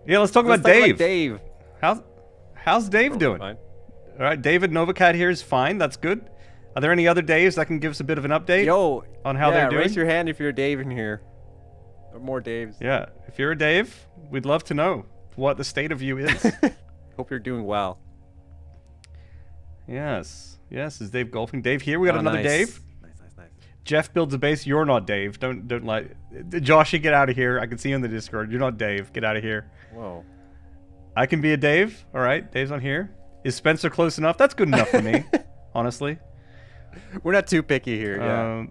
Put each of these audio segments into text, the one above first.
Yeah, let's talk about Let's talk Dave. about Dave. How's Dave doing? Fine. All right, David Novacat here is fine. That's good. Are there any other Daves that can give us a bit of an update Yo, on how they're doing? raise your hand if you're a Dave in here. Or more Daves. Yeah, if you're a Dave, we'd love to know what the state of you is. Hope you're doing well. Yes, is Dave golfing? Dave here. We got another nice. Dave. Nice. Jeff builds a base. You're not Dave. Don't like Joshy. Get out of here. I can see you in the Discord. You're not Dave. Get out of here. Whoa. I can be a Dave. All right, Dave's on here. Is Spencer close enough? That's good enough for me, honestly. We're not too picky here.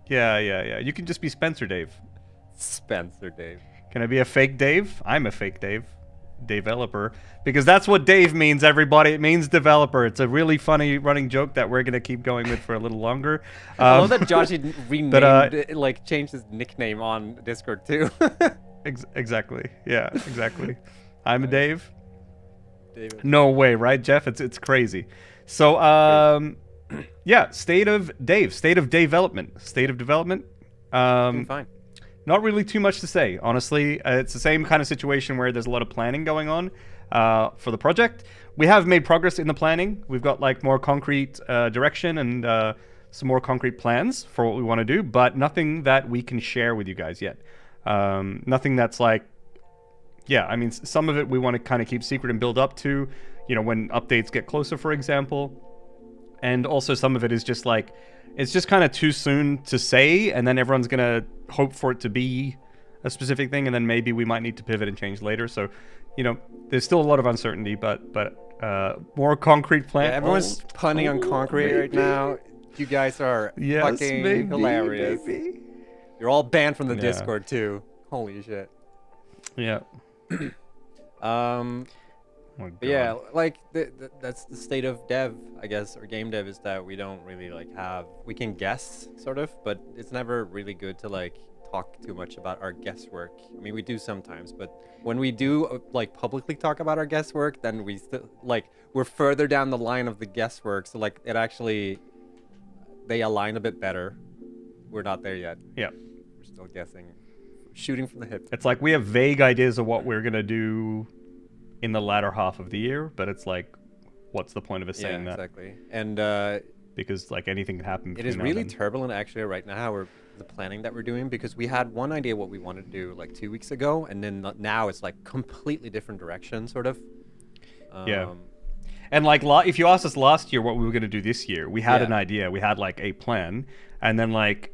Yeah. You can just be Spencer Dave. Spencer Dave. Can I be a fake Dave? I'm a fake Dave. Developer. Because that's what Dave means, everybody. It means developer. It's a really funny running joke that we're going to keep going with for a little longer. I love that Joshy renamed, changed his nickname on Discord too. Exactly. Yeah, exactly. I'm a Dave. David. No way, right, Jeff? It's crazy. So, yeah, state of development. Fine. Not really too much to say, honestly. It's the same kind of situation where there's a lot of planning going on for the project. We have made progress in the planning. We've got like more concrete direction and some more concrete plans for what we want to do, but nothing that we can share with you guys yet. Nothing that's like, yeah, I mean, some of it we want to kind of keep secret and build up to, you know, when updates get closer, for example. And also some of it is just like, it's just kind of too soon to say, and then everyone's going to hope for it to be a specific thing, and then maybe we might need to pivot and change later. So, you know, there's still a lot of uncertainty, but more concrete plan. Yeah, everyone's punning on concrete right now. You guys are fucking hilarious. Maybe. You're all banned from the Discord too. Holy shit. Yeah. But yeah, like that's the state of dev, I guess, or game dev, is that we don't really we can guess sort of, but it's never really good to like talk too much about our guesswork. I mean, we do sometimes, but when we do like publicly talk about our guesswork, then we still we're further down the line of the guesswork, so like it actually they align a bit better. We're not there yet. Yeah. We're still guessing, shooting from the hip. It's like we have vague ideas of what we're gonna do in the latter half of the year, but it's like, what's the point of us saying that? Exactly. And because like anything can happen. It is really turbulent actually right now. The planning that we're doing, because we had one idea what we wanted to do like 2 weeks ago, and then now it's like completely different direction, sort of. Yeah. And like if you asked us last year what we were gonna do this year, we had an idea, we had like a plan, and then like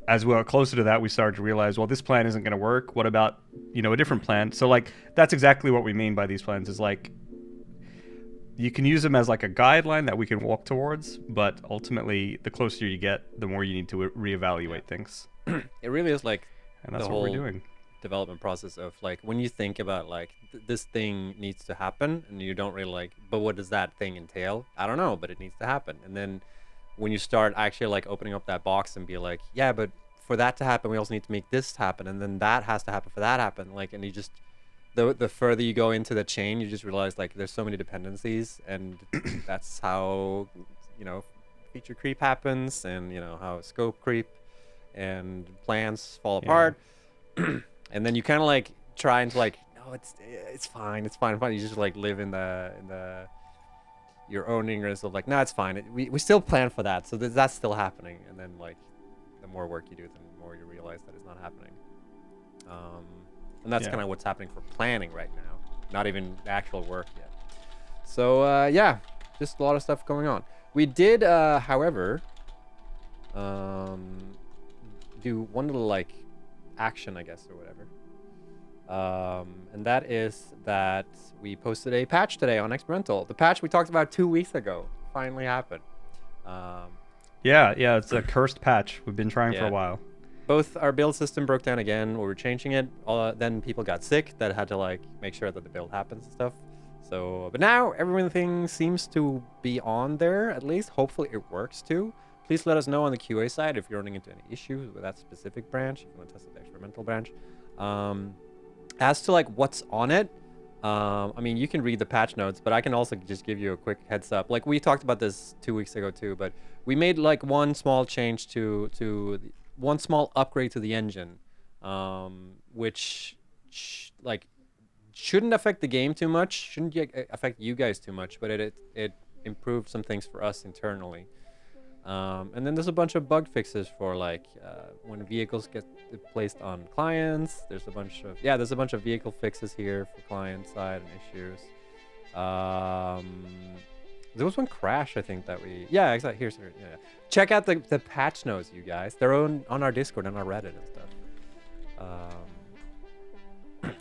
as we got closer to that, we started to realize, well, this plan isn't going to work. What about, you know, a different plan? So like, that's exactly what we mean by these plans, is like, you can use them as like a guideline that we can walk towards, but ultimately the closer you get, the more you need to reevaluate things. It really is like, and that's what we're doing. Development process of like, when you think about like, this thing needs to happen, and you don't really like, but what does that thing entail? I don't know, but it needs to happen. And then when you start actually like opening up that box and be like, yeah, but for that to happen, we also need to make this happen, and then that has to happen for that to happen. Like, and you just, the further you go into the chain, you just realize like there's so many dependencies, and that's how, you know, feature creep happens, and you know how scope creep and plans fall apart. And then you kind of like try and like, no, it's fine. You just like live in the your own ignorance of like, no, it's fine. We still plan for that, so that's still happening. And then like, the more work you do, the more you realize that it's not happening. And that's kind of what's happening for planning right now, not even the actual work yet. So yeah, just a lot of stuff going on. We did, however, do one little like action, I guess, or whatever. And that is that we posted a patch today on Experimental. The patch we talked about 2 weeks ago finally happened. Yeah, it's a cursed patch. We've been trying for a while. Both our build system broke down again. We were changing it. Then people got sick that had to like make sure that the build happens and stuff. So, but now everything seems to be on there, at least. Hopefully it works too. Please let us know on the QA side if you're running into any issues with that specific branch, if you want to test the experimental branch. As to like what's on it, I mean, you can read the patch notes, but I can also just give you a quick heads up. Like we talked about this 2 weeks ago too, but we made like one small change one small upgrade to the engine, which like shouldn't affect the game too much. Shouldn't affect you guys too much. But it improved some things for us internally. And then there's a bunch of bug fixes for like when vehicles get placed on clients. There's a bunch of vehicle fixes here for client side and issues. There was one crash I think that we exactly here. Yeah. Check out the patch notes, you guys. They're on our Discord and our Reddit and stuff.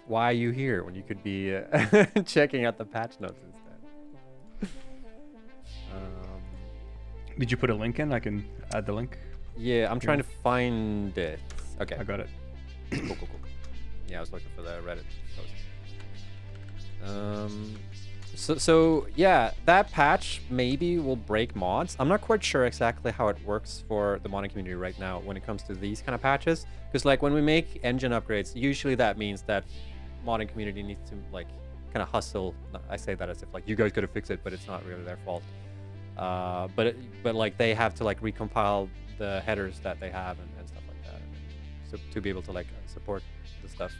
Why are you here when you could be checking out the patch notes instead? Did you put a link in? I can add the link. Yeah, I'm trying to find it. Okay. I got it. Cool. Yeah, I was looking for the Reddit post. So yeah, that patch maybe will break mods. I'm not quite sure exactly how it works for the modding community right now when it comes to these kind of patches. Because like when we make engine upgrades, usually that means that modding community needs to like kind of hustle. I say that as if like you guys gotta fix it, but it's not really their fault. But like they have to like recompile the headers that they have and stuff like that, so to be able to like support the stuff.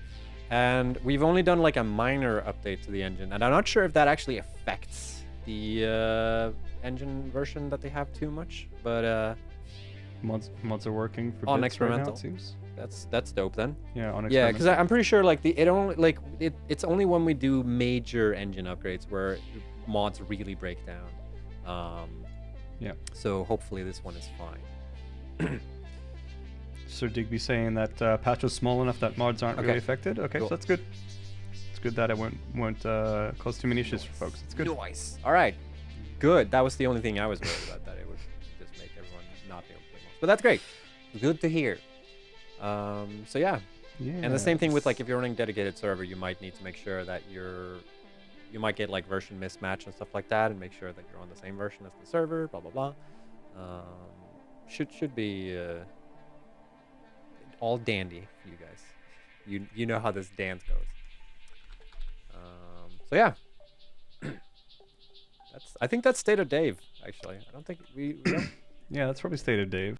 And we've only done like a minor update to the engine, and I'm not sure if that actually affects the engine version that they have too much. But mods are working for on bits experimental. right now, it seems. That's dope then. Yeah, on Yeah, because experimental. I'm pretty sure like it's only when we do major engine upgrades where mods really break down. Yeah. So hopefully this one is fine. Sir Digby saying that patch was small enough that mods aren't really affected. Okay, Cool. so that's good. It's good that it won't cause too many issues for folks. It's good. Nice. All right. Good. That was the only thing I was worried about, that it would just make everyone not be able to play mods. But that's great. Good to hear. So yeah. Yeah. And the same thing with like if you're running dedicated server, you might need to make sure that you might get like version mismatch and stuff like that, and make sure that you're on the same version as the server. Blah blah blah. Should be all dandy for you guys. You know how this dance goes. So yeah. I think that's State of Dave. Actually, I don't think we don't Yeah, that's probably State of Dave.